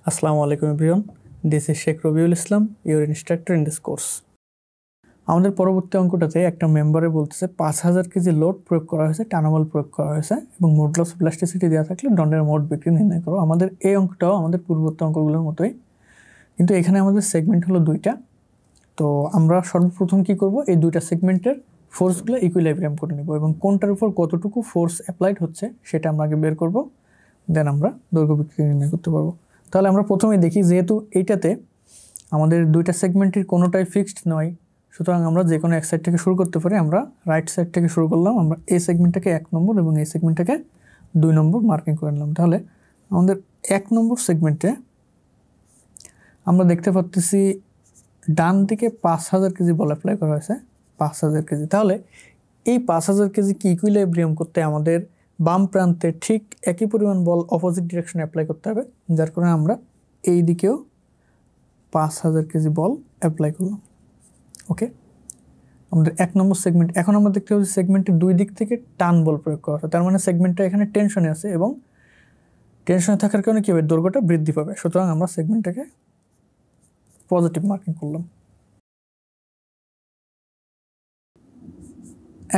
আসসালামু আলাইকুম everyone, this is Sheikh Rabiul Islam, your instructor in this course. আমাদের পরবর্তী অঙ্কটাতে একটা মেম্বারে বলতেছে 5000 কেজি লোড প্রয়োগ করা হয়েছে, টানাবল প্রয়োগ করা হয়েছে এবং মডুলাস অফ ইলাস্টিসিটি দেওয়া থাকলে দণ্ডের মোট বিক্রি নির্ণয় করো। আমাদের এই অঙ্কটাও আমাদের পূর্ববর্তী অঙ্কগুলোর মতোই, কিন্তু এখানে আমাদের সেগমেন্ট হলো দুইটা। তো আমরা সর্বপ্রথম কি করব, এই দুইটা সেগমেন্টের ফোর্সগুলো ইকুইলিব্রিয়াম করে নেব এবং কোনটার উপর কতটুকু ফোর্স অ্যাপ্লাইড হচ্ছে সেটা আমরা আগে বের করব, দেন আমরা দৈর্ঘ্য বিক্রি নির্ণয় করতে পারবো। তাহলে আমরা প্রথমেই দেখি, যেহেতু এইটাতে আমাদের দুইটা সেগমেন্টের কোনোটাই ফিক্সড নয়, সুতরাং আমরা যে কোনো এক সাইড থেকে শুরু করতে পারি। আমরা রাইট সাইড থেকে শুরু করলাম, আমরা এই সেগমেন্টটাকে 1 নম্বর এবং এই সেগমেন্টটাকে 2 নম্বর মার্কিং করে নিলাম। তাহলে আমাদের 1 নম্বর সেগমেন্টে আমরা দেখতে পাচ্ছি ডান দিকে 5000 কেজি বল অ্যাপ্লাই করা হয়েছে, 5000 কেজি। তাহলে এই 5000 কেজি কি ইকুইলিব্রিয়াম করতে আমাদের বাম প্রান্তে ঠিক একই পরিমাণ বল অপোজিট ডিরেকশনে অ্যাপ্লাই করতে হবে, যার কারণে আমরা এই দিকেও 5000 কেজি বল অ্যাপ্লাই করলাম। ওকে, আমাদের 1 নম্বর সেগমেন্ট। এখন আমরা দেখতে পাচ্ছি সেগমেন্টের দুই দিক থেকে টান বল প্রয়োগ করা হয়, তার মানে সেগমেন্টটা এখানে টেনশনে আছে এবং টেনশনে থাকার কারণে কী হবে, দৈর্ঘ্যটা বৃদ্ধি পাবে। সুতরাং আমরা সেগমেন্টটাকে পজিটিভ মার্কিং করলাম।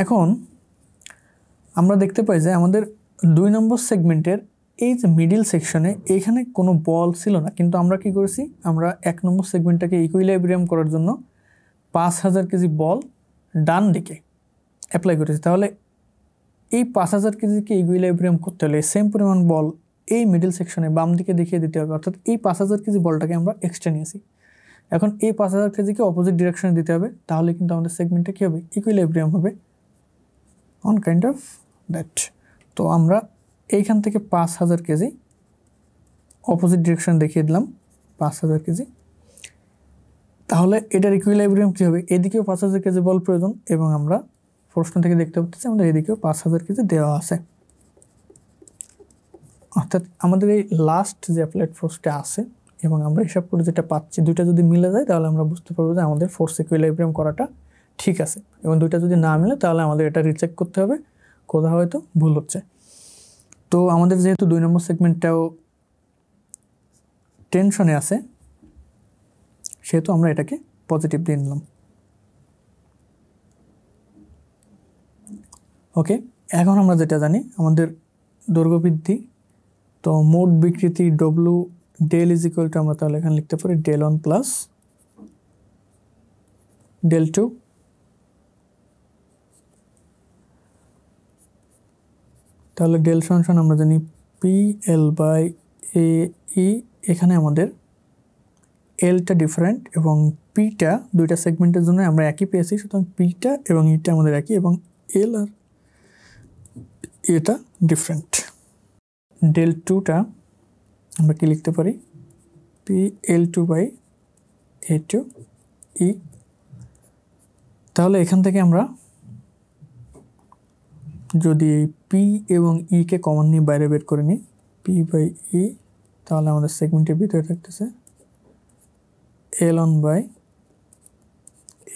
এখন আমরা দেখতে পাই যে আমাদের 2 নম্বর সেগমেন্টের এই যে মিডিল সেকশনে এইখানে কোনো বল ছিল না, কিন্তু আমরা কি করেছি, আমরা 1 নম্বর সেগমেন্টটাকে ইকুইলিব্রিয়াম করার জন্য 5000 কেজি বল ডান দিকে অ্যাপ্লাই করেছি। তাহলে এই 5000 কেজিকে ইকুইলিব্রিয়াম করতে হলে সেম পরিমাণ বল এই মিডিল সেকশনে বাম দিকে দেখিয়ে দিতে হবে, অর্থাৎ এই 5000 কেজি বলটাকে আমরা এক্সট্রা নিয়েছি। এখন এই 5000 কেজিকে অপোজিট ডিরেকশনে দিতে হবে, তাহলে কিন্তু আমাদের সেগমেন্টটা কী হবে, ইকুইলিব্রিয়াম হবে অন কাইন্ড অফ দ্যাট। তো আমরা এইখান থেকে 5000 কেজি অপোজিট ডিরেকশন দেখিয়ে দিলাম, 5000 কেজি। তাহলে এটার ইকুইলিব্রিয়াম কী হবে, এদিকেও 5000 কেজি বল প্রয়োজন এবং আমরা প্রশ্ন থেকে দেখতে পাচ্ছি আমাদের এদিকেও 5000 কেজি দেওয়া আছে। অর্থাৎ আমাদের এই লাস্ট যে অ্যাপ্লাইড ফোর্সটা আছে এবং আমরা হিসাব করে যেটা পাচ্ছি, দুইটা যদি মিলে যায় তাহলে আমরা বুঝতে পারবো যে আমাদের ফোর্স ইকুইলিব্রিয়াম করাটা ঠিক আছে, এবং দুইটা যদি না মিলে তাহলে আমাদের এটা রিচেক করতে হবে, কোথাও হয়তো ভুল হচ্ছে। তো আমাদের যেহেতু 2 নম্বর সেগমেন্টটাও টেনশনে আছে, সেহেতু আমরা এটাকে পজিটিভ দিয়ে নিলাম। ওকে, এখন আমরা যেটা জানি আমাদের দৈর্ঘ্য বৃদ্ধি, তো মোট বিকৃতি W del is equal to, আমরা তাহলে এখানে লিখতে পারি del 1 প্লাস del 2। তাহলে ডেল সমান আমরা জানি PL বাই AE। এখানে আমাদের এলটা ডিফারেন্ট এবং পিটা দুইটা সেগমেন্টের জন্য আমরা একই পেয়েছি, সুতরাং পিটা এবং ইটা আমাদের একই এবং এল আর এটা ডিফারেন্ট। del 2টা আমরা কি লিখতে পারি, PL2 বাই A2E। তাহলে এখান থেকে আমরা যদি পি এবং ইকে কমন নিয়ে বাইরে বের করে নিই, পি বাই ই, তাহলে আমাদের সেগমেন্টের ভিতরে থাকতেছে L1 by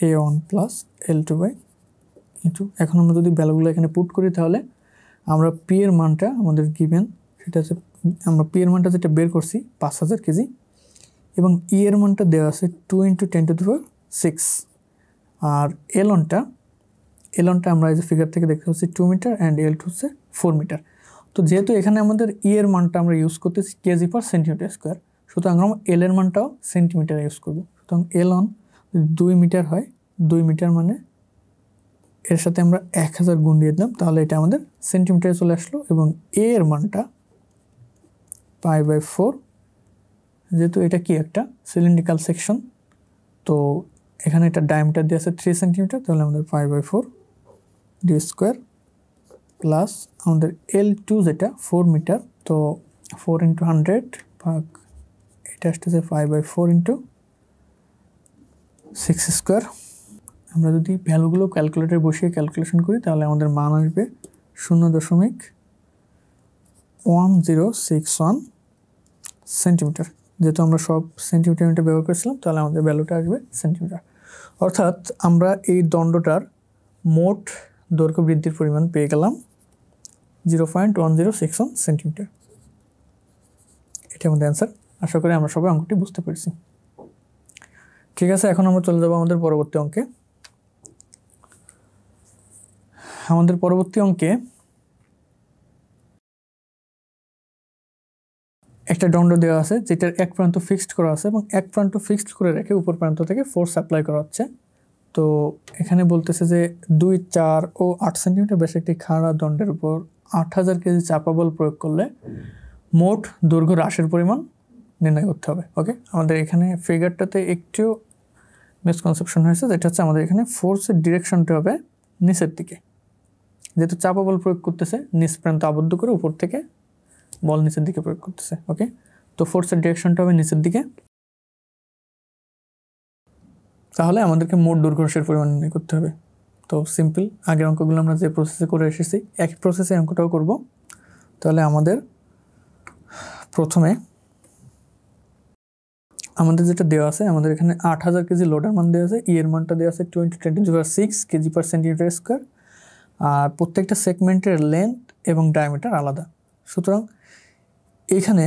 A1 plus L2 by E2। এখন আমরা যদি ভ্যালুগুলো এখানে পুট করি তাহলে আমরা পি এর মানটা আমাদের গিভেন, সেটা হচ্ছে আমরা পি এর মানটা যেটা বের করছি 5000 কেজি এবং ই এর মানটা দেওয়া আছে 2 × 10⁶, আর L1টা আমরা এই যে ফিগার থেকে দেখতে পাচ্ছি 2 মিটার অ্যান্ড L2 হচ্ছে 4 মিটার। তো যেহেতু এখানে আমাদের ই এর মানটা আমরা ইউজ করতেছি কেজি পার সেন্টিমিটার স্কোয়ার, সুতরাং আমরা এল এর মানটাও সেন্টিমিটার ইউজ করবো। সুতরাং L1 যদি 2 মিটার হয়, 2 মিটার মানে এর সাথে আমরা 1000 গুণ দিয়ে দিলাম, তাহলে এটা আমাদের সেন্টিমিটারে চলে আসলো এবং এ এর মানটা π/4। যেহেতু এটা কি একটা সিলিন্ড্রিক্যাল সেকশন, তো এখানে এটা ডায়ামিটার দিয়ে আছে 3 সেন্টিমিটার, তাহলে আমাদের π/4 d স্কোয়ার প্লাস আমাদের L2 যেটা 4 মিটার, তো 4 × 100 ভাগ এটা আসতেছে 5/4 × 6 স্কোয়ার। আমরা যদি ভ্যালুগুলো ক্যালকুলেটরে বসিয়ে ক্যালকুলেশন করি তাহলে আমাদের মান আসবে 0.1061 সেন্টিমিটার। যেহেতু আমরা সব সেন্টিমিটার ব্যবহার করেছিলাম, তাহলে আমাদের ভ্যালুটা আসবে সেন্টিমিটার। অর্থাৎ আমরা এই দণ্ডটার মোট দৈর্ঘ্য বৃদ্ধির পরিমাণ পেয়ে গেলাম 0.1061 সেন্টিমিটার। এটা আমাদের অ্যান্সার। আশা করি আমরা সবাই অঙ্কটি বুঝতে পেরেছি। ঠিক আছে, এখন আমরা চলে যাব আমাদের পরবর্তী অঙ্কে। আমাদের পরবর্তী অঙ্কে একটা দণ্ড দেওয়া আছে যেটার এক প্রান্ত ফিক্সড করা আছে এবং এক প্রান্ত ফিক্সড করে রেখে উপর প্রান্ত থেকে ফোর্স অ্যাপ্লাই করা হচ্ছে। তো এখানে বলতেছে যে 2, 4 ও 8 সেন্টিমিটার ব্যাসের একটি খাড়া দণ্ডের উপর 8000 কেজি চাপা বল প্রয়োগ করলে মোট দৈর্ঘ্য হ্রাসের পরিমাণ নির্ণয় করতে হবে। ওকে, আমাদের এখানে ফিগারটাতে একটু মিসকনসেপশন হয়েছে, যেটা হচ্ছে আমাদের এখানে ফোর্সের ডিরেকশনটা হবে নিচের দিকে, যেহেতু চাপা বল প্রয়োগ করতেছে নিচ প্রান্ত আবদ্ধ করে উপর থেকে বল নিচের দিকে প্রয়োগ করতেছে। ওকে, তো ফোর্সের ডিরেকশনটা হবে নিচের দিকে। তাহলে আমাদেরকে মোট দৈর্ঘ্য হ্রাসের পরিমাণ নির্ণয় করতে হবে। তো সিম্পল, আগের অঙ্কগুলো আমরা যে প্রসেসে করে এসেছি একই প্রসেসে অঙ্কটাও করব। তাহলে প্রথমে আমাদের যেটা দেওয়া আছে, আমাদের এখানে 8000 কেজি লোডের মান দেওয়া আছে, এর মানটা দেওয়া আছে 20×10⁶ কেজি পার সেন্টিমিটার স্কোয়ার, আর প্রত্যেকটা সেগমেন্টের লেন্থ এবং ডায়ামিটার আলাদা। সুতরাং এখানে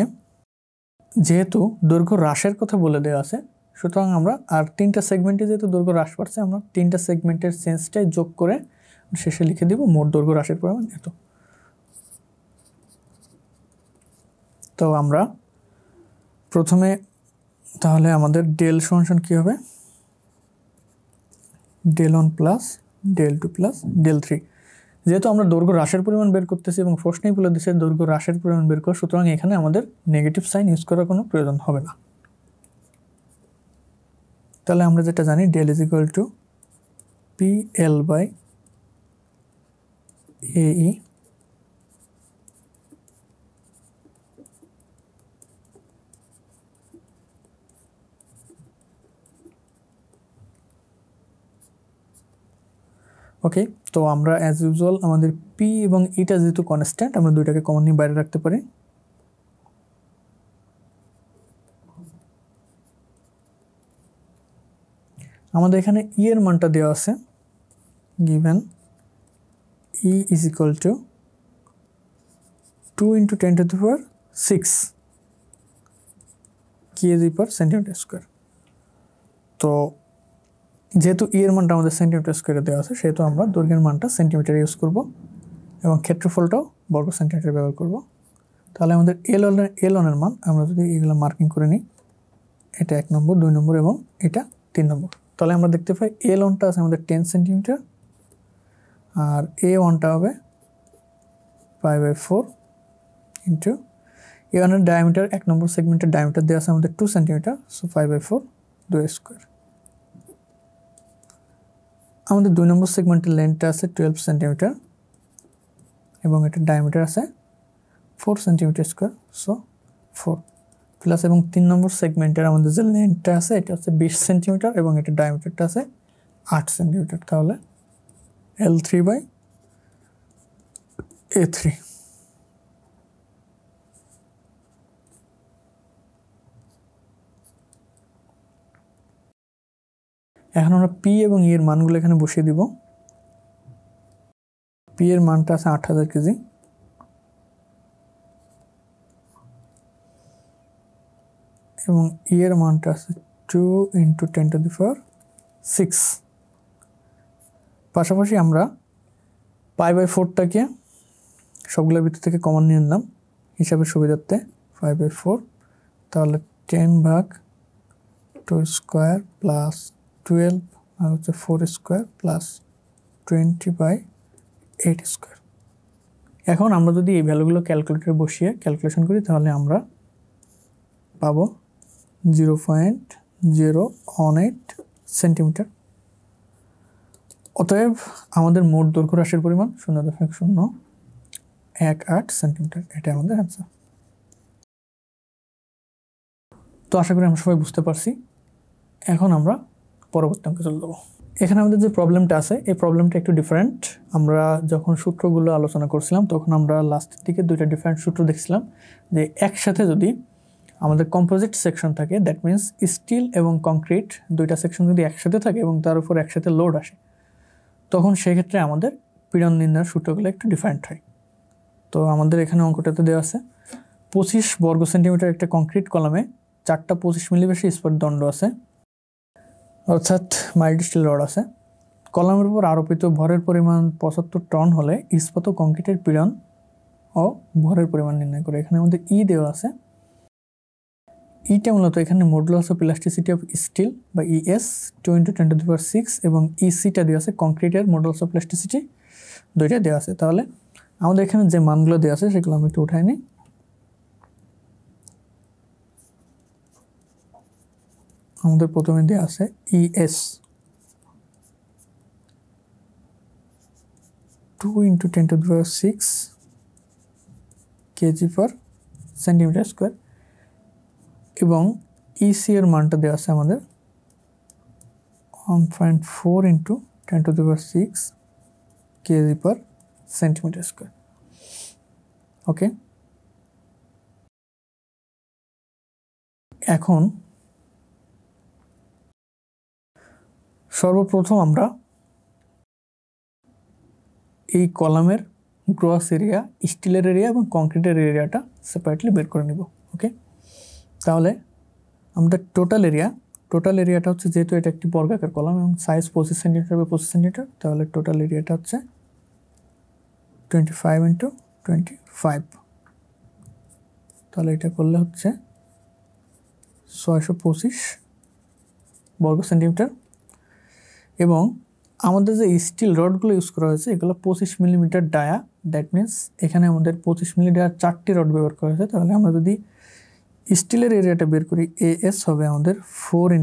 যেহেতু দৈর্ঘ্য হ্রাসের কথা বলে দেওয়া আছে, সুতরাং আমরা আর 3টা সেগমেন্টে যেহেতু দৈর্ঘ্য হ্রাস পাচ্ছে, আমরা 3টা সেগমেন্টের চেঞ্জটাই যোগ করে শেষে লিখে দিব মোট দৈর্ঘ্য হ্রাসের পরিমাণ এত। তো আমরা প্রথমে তাহলে আমাদের ডেল সমান কী হবে, del1 plus del2 plus del3। যেহেতু আমরা দৈর্ঘ্য হ্রাসের পরিমাণ বের করতেছি এবং প্রশ্নেই বলে দিচ্ছে দৈর্ঘ্য হ্রাসের পরিমাণ বের করা, সুতরাং এখানে আমাদের নেগেটিভ সাইন ইউজ করার কোনো প্রয়োজন হবে না। তাহলে আমরা যেটা জানি del is equal to PL/AE okay. তো আমরা অ্যাজ ইউজুয়াল আমাদের পি এবং ইটা যেহেতু কনস্ট্যান্ট, আমরা দুইটাকে কমন নিয়ে বাইরে রাখতে পারি। আমাদের এখানে ই এর মানটা দেওয়া আছে, given E is equal two 2×10⁶ KG per centimetre square. তো যেহেতু ই এর মানটা আমাদের সেন্টিমিটার স্কোয়ারে দেওয়া আছে, সেহেতু আমরা দৈর্ঘ্যের মানটা সেন্টিমিটার ইউজ করব এবং ক্ষেত্রফলটাও বর্গ সেন্টিমিটার ব্যবহার করব। তাহলে আমাদের এল1 মান আমরা যদি এগুলো মার্কিং করে নিই, এটা 1 নম্বর, 2 নম্বর এবং এটা 3 নম্বর। তাহলে আমরা দেখতে পাই এল1টা আছে আমাদের 10 সেন্টিমিটার আর A1টা হবে 5/4 ইন্টু A1-এর ডায়ামিটার, 1 নম্বর সেগমেন্টের ডায়ামিটার দেওয়া আছে আমাদের 2 সেন্টিমিটার, সো 5/4 2 স্কোয়ার। আমাদের 2 নম্বর সেগমেন্টের লেন্থটা আছে 12 সেন্টিমিটার এবং এটার ডায়ামিটার আছে 4 সেন্টিমিটার স্কোয়ার, সো 4 প্লাস, এবং 3 নম্বর সেগমেন্টের আমাদের যে লেন্থটা আছে এটা হচ্ছে 20 সেন্টিমিটার এবং এটার ডায়ামিটারটা আছে 8 সেন্টিমিটার। তাহলে L3/A3। এখন আমরা পি এবং ই এর মানগুলো এখানে বসিয়ে দিব। পি এর মানটা আছে 8000 কেজি এবং ই এর মানটা আছে 2×10⁶। পাশাপাশি আমরা π/4টাকে সবগুলোর ভিতর থেকে কমন নিয়ে নিলাম হিসাবের সুবিধার্থে, 5/4, তাহলে 10/2 স্কোয়ার প্লাস 12 আর হচ্ছে 4 স্কোয়ার প্লাস 20/8 স্কোয়ার। এখন আমরা যদি এই ভ্যালুগুলো ক্যালকুলেটরে বসিয়ে ক্যালকুলেশন করি, তাহলে আমরা পাবো 0.018 সেন্টিমিটার। অতএব আমাদের মোট দৈর্ঘ্য হ্রাসের পরিমাণ 0.018 সেন্টিমিটার, এটা আমাদের অ্যান্সার। তো আশা করি আমরা সবাই বুঝতে পারছি। এখন আমরা পরবর্তী অঙ্কে চলে যাবো। এখানে আমাদের যে প্রবলেমটা আছে এই প্রবলেমটা একটু ডিফারেন্ট। আমরা যখন সূত্রগুলো আলোচনা করছিলাম তখন আমরা লাস্টের দিকে দুইটা ডিফারেন্ট সূত্র দেখছিলাম, যে একসাথে যদি আমাদের কম্পোজিট সেকশন থাকে, দ্যাট মিনস স্টিল এবং কংক্রিট দুইটা সেকশন যদি একসাথে থাকে এবং তার উপর একসাথে লোড আসে, তখন সেক্ষেত্রে আমাদের পীড়ন নির্ণয়ের সূত্রগুলো একটু ডিফারেন্ট হয়। তো আমাদের এখানে অঙ্কটাতে দেওয়া আছে 25 বর্গ সেন্টিমিটার একটা কংক্রিট কলামে 4টা 25 মিলি বেশি ইস্পাত দণ্ড আছে, অর্থাৎ মাইল্ড স্টিল রড আছে। কলামের উপর আরোপিত ভরের পরিমাণ 75 টন হলে ইস্পাত ও কংক্রিটের পীড়ন ও ভরের পরিমাণ নির্ণয় করে। এখানে আমাদের ই দেওয়া আছে। ইটা মূলত এখানে modulus of elasticity of steel বা ইএস 2 × 10⁶, এবং ইসিটা দেওয়া আছে কংক্রিটের মডুলাস অফ ইলাস্টিসিটি, দুইটা দেওয়া আছে। তাহলে আমাদের এখানে যে মানগুলো দেওয়া আছে সেগুলো আমি একটু উঠাই নিই। আমাদের প্রথমে দেওয়া আছে ES 2 × 10⁶ KG per centimetre square, এবং ইসি এর মানটা দেওয়া আছে আমাদের 1.4 × 10⁶ KG per centimetre square. Okay, এখন সর্বপ্রথম আমরা এই কলামের গ্রস এরিয়া, স্টিলের এরিয়া এবং কংক্রিটের এরিয়াটা সেপারেটলি বের করে নিব। ওকে, তাহলে আমাদের টোটাল এরিয়াটা হচ্ছে, যেহেতু এটা একটি বর্গাকার কলাম এবং সাইজ 25 সেন্টিমিটার বা 25 সেন্টিমিটার, তাহলে টোটাল এরিয়াটা হচ্ছে 25 × 25। তাহলে এটা করলে হচ্ছে 625 বর্গ সেন্টিমিটার। এবং আমাদের যে স্টিল রডগুলো ইউজ করা হয়েছে এগুলো 25 মিলিমিটার ডায়া, দ্যাট মিনস এখানে আমাদের 25 মিলি ডায়ার 4টি রড ব্যবহার করা হয়েছে। তাহলে আমরা যদি স্টিলের এরিয়াটা বের করি, এএস হবে আমাদের 4 ×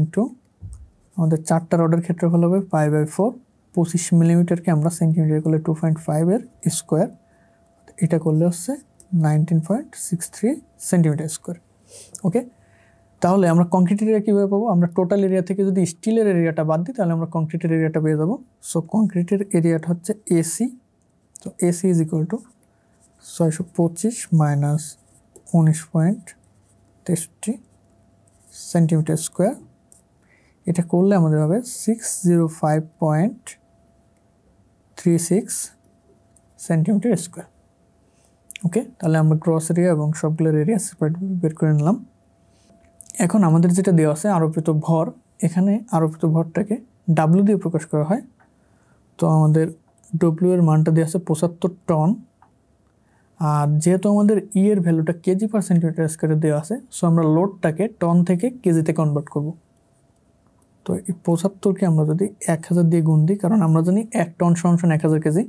আমাদের 4টা রডের ক্ষেত্রফল হবে π/4, 25 মিলিমিটারকে আমরা সেন্টিমিটার করলে 2.5 এর স্কোয়ার, এটা করলে হচ্ছে 19.63 সেন্টিমিটার স্কোয়ার। ওকে, তাহলে আমরা কংক্রিটের এরিয়া কীভাবে পাবো? আমরা টোটাল এরিয়া থেকে যদি স্টিলের এরিয়াটা বাদ দিই তাহলে আমরা কংক্রিটের এরিয়াটা পেয়ে যাবো। সো কংক্রিটের এরিয়াটা হচ্ছে এসি, তো AC is equal two 625 minus 19.63 centimetre square. এটা করলে আমাদের হবে 605.36 সেন্টিমিটার স্কোয়ার। ওকে, তাহলে আমরা গ্রস এরিয়া এবং সবগুলোর এরিয়া সেপারেট বের করে নিলাম। এখন আমাদের যেটা দেওয়া আছে আরোপিত ভর, এখানে আরোপিত ভরটাকে ডাব্লিউ দিয়ে প্রকাশ করা হয়। তো আমাদের ডব্লিউ এর মানটা দেওয়া আছে 75 টন, আর যেহেতু আমাদের ই এর ভ্যালুটা কেজি পার সেন্টিমিটার স্কোয়ারে দেওয়া আছে, সো আমরা লোডটাকে টন থেকে কেজিতে কনভার্ট করব। তো এই 75কে আমরা যদি 1000 দিয়ে গুণ দিই, কারণ আমরা জানি 1 টন = 1000 কেজি,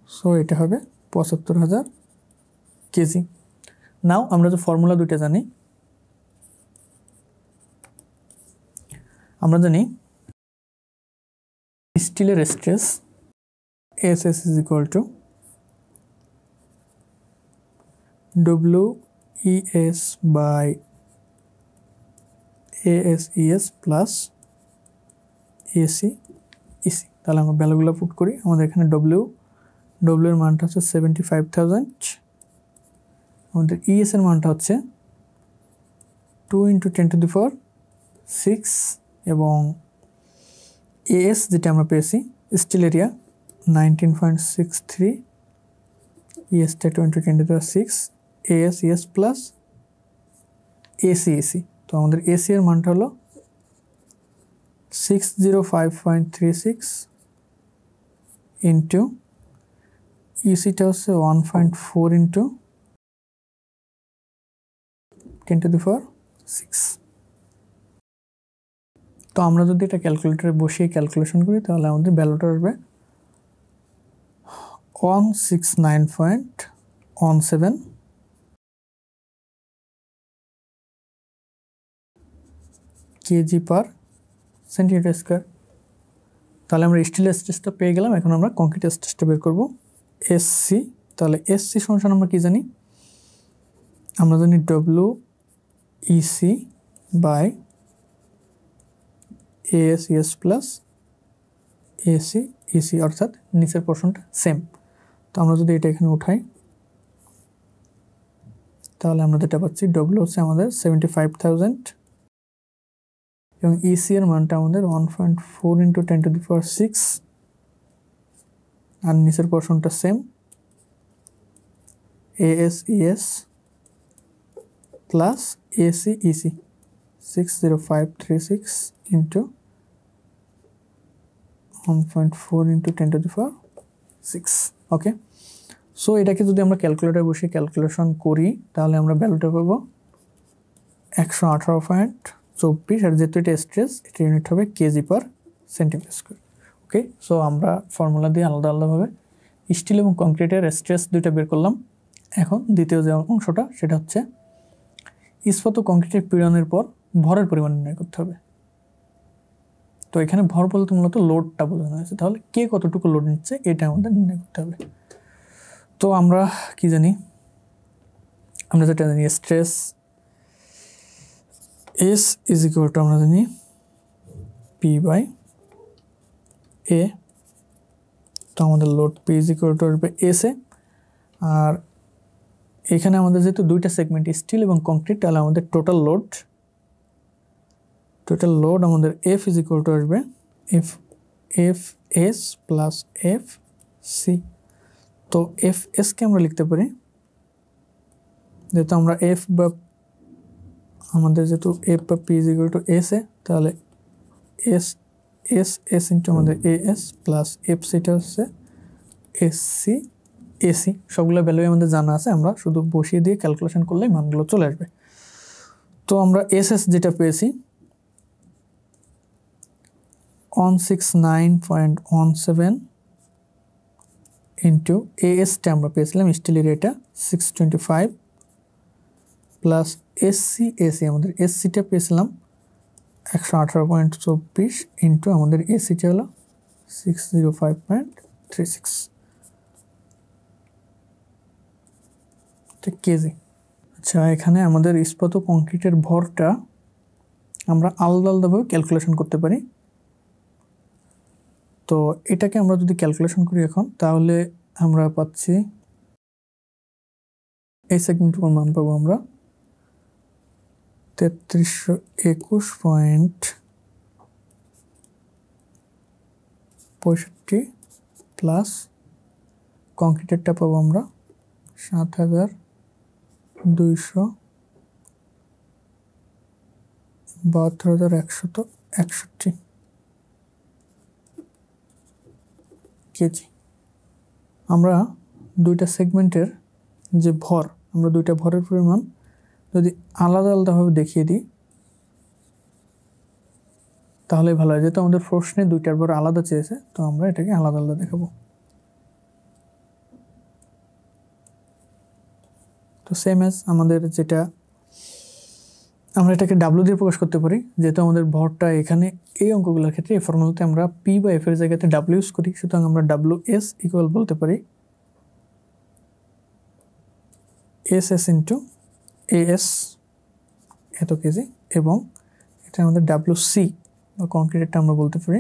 সো এটা হবে 75,000 কেজি। নাও আমরা যে ফর্মুলা দুইটা জানি, আমরা জানি স্টিলের stress SS is equal to WES by ASES plus AC EC। তাহলে আমরা ভ্যালুগুলো পুট করি। আমাদের এখানে ডব্লিউ এর মানটা হচ্ছে 75,000, আমাদের ES এর মানটা হচ্ছে 2 × 10⁶, এবং AS যেটা আমরা পেয়েছি স্টিল এরিয়া 19.63, ESটা 2 × 10⁶, AS প্লাস AC। তো আমাদের AC এর মানটা হলো 605.36 ইন্টু ইসিটা হচ্ছে 1.4 × 10⁶। তো আমরা যদি এটা ক্যালকুলেটরে বসিয়ে ক্যালকুলেশন করি তাহলে আমাদের ভ্যালুটা আসবে 169.17 কেজি পার সেন্টিমিটার স্কোয়ার। তাহলে আমরা স্টিলের স্ট্রেসটা পেয়ে গেলাম। এখন আমরা কংক্রিটের স্ট্রেসটা বের করব, এসসি। তাহলে এসসি সমান আমরা কি জানি? আমরা জানি WEC by ASES plus AC অর্থাৎ নিচের পোর্শনটা সেম। তো আমরা যদি এটা এখানে উঠাই তাহলে আমরা যেটা পাচ্ছি, ডব্লিউ হচ্ছে আমাদের 75,000 এবং EC এর মানটা আমাদের 1.4 × 10⁶, আর নিচের পোর্শনটা same, ASES plus ACEC 60536 into 1.4 into 10⁶। ওকে, সো এটাকে যদি আমরা ক্যালকুলেটারে বসে ক্যালকুলেশন করি তাহলে আমরা ভ্যালুটা পাবো 118.24। আর যেহেতু এটা স্ট্রেস, এটা ইউনিট হবে kg/cm²। ওকে, সো আমরা ফর্মুলা দিয়ে আলাদা আলাদাভাবে স্টিল এবং কংক্রিটের স্ট্রেস দুইটা বের করলাম। এখন দ্বিতীয় যে অংশটা সেটা হচ্ছে ইস্পাত ও কংক্রিটের পীড়নের পর ভরের পরিমাণ নির্ণয় করতে হবে। তো এখানে ভর বলতে মূলত লোডটা বোঝানো হয়েছে, তাহলে কে কতটুকু লোড নিচ্ছে এটা আমাদের নির্ণয় করতে হবে। তো আমরা কি জানি, আমরা যেটা জানি stress S is equal to আমরা জানি P/A। তো আমাদের load P is equal two আসবে S এ। আর এখানে আমাদের যেহেতু দুইটা সেগমেন্ট স্টিল এবং কংক্রিট, তাহলে আমাদের টোটাল লোড আমাদের F ইজ ইকুয়াল টু আসবে FS প্লাস FC। তো FSকে আমরা লিখতে পারি, যেহেতু আমরা আমাদের যেহেতু F বা P is equal two S এ, তাহলে S ইন্টু আমাদের AS প্লাস FCটা হচ্ছে AC। সবগুলো ভ্যালুই আমাদের জানা আছে, আমরা শুধু বসিয়ে দিয়ে ক্যালকুলেশন করলেই মানগুলো চলে আসবে। তো আমরা SS যেটা পেয়েছি 169.17 ইন্টু ASটা আমরা পেয়েছিলাম স্টিলের এটা 625 প্লাস AC আমাদের SCটা পেয়েছিলাম 118.24 ইন্টু আমাদের ACটা হলো 605.36 কেজি। আচ্ছা, এখানে আমাদের ইস্পাত ও কংক্রিটের ভরটা আমরা আলাদা আলাদাভাবে ক্যালকুলেশন করতে পারি। তো এটাকে আমরা যদি ক্যালকুলেশন করি এখন, তাহলে আমরা পাচ্ছি এই সেগমেন্টটার মান পাবো আমরা 3321.65 প্লাস কংক্রিটেরটা পাবো আমরা 72,161 কেজি। আমরা দুইটা সেগমেন্টের যে ভর, আমরা দুইটা ভরের পরিমাণ যদি আলাদা আলাদাভাবে দেখিয়ে দিই তাহলে ভালো হয়। যেহেতু আমাদের প্রশ্নে দুইটার ভর আলাদা চেয়েছে, তো আমরা এটাকে আলাদা আলাদা দেখাবো। তো সেম এজ আমাদের যেটা, আমরা এটাকে ডাব্লিউ দিয়ে প্রকাশ করতে পারি। যেহেতু আমাদের ভরটা এখানে এই অঙ্কগুলোর ক্ষেত্রে এই ফর্মুলাতে আমরা P/F এর জায়গাতে ডাব্লিউ ইউজ করি, সুতরাং আমরা WS ইকুয়াল বলতে পারি SS ইন্টু AS এত কেজি, এবং এটা আমাদের WC বা কংক্রিটটা আমরা বলতে পারি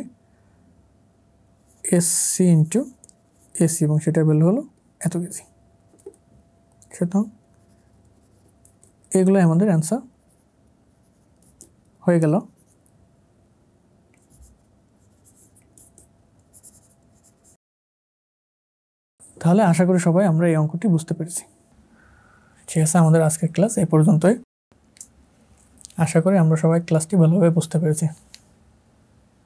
SC ইন্টু AC, এবং সেটার ভ্যালু হলো এত কেজি। সুতরাং এগুলো আমাদের অ্যান্সার হয়ে গেল। তাহলে আশা করি সবাই আমরা এই অঙ্কটি বুঝতে পেরেছি। ঠিক আছে, আমাদের আজকের ক্লাস এই পর্যন্তই। আশা করি আমরা সবাই ক্লাসটি ভালোভাবে বুঝতে পেরেছি।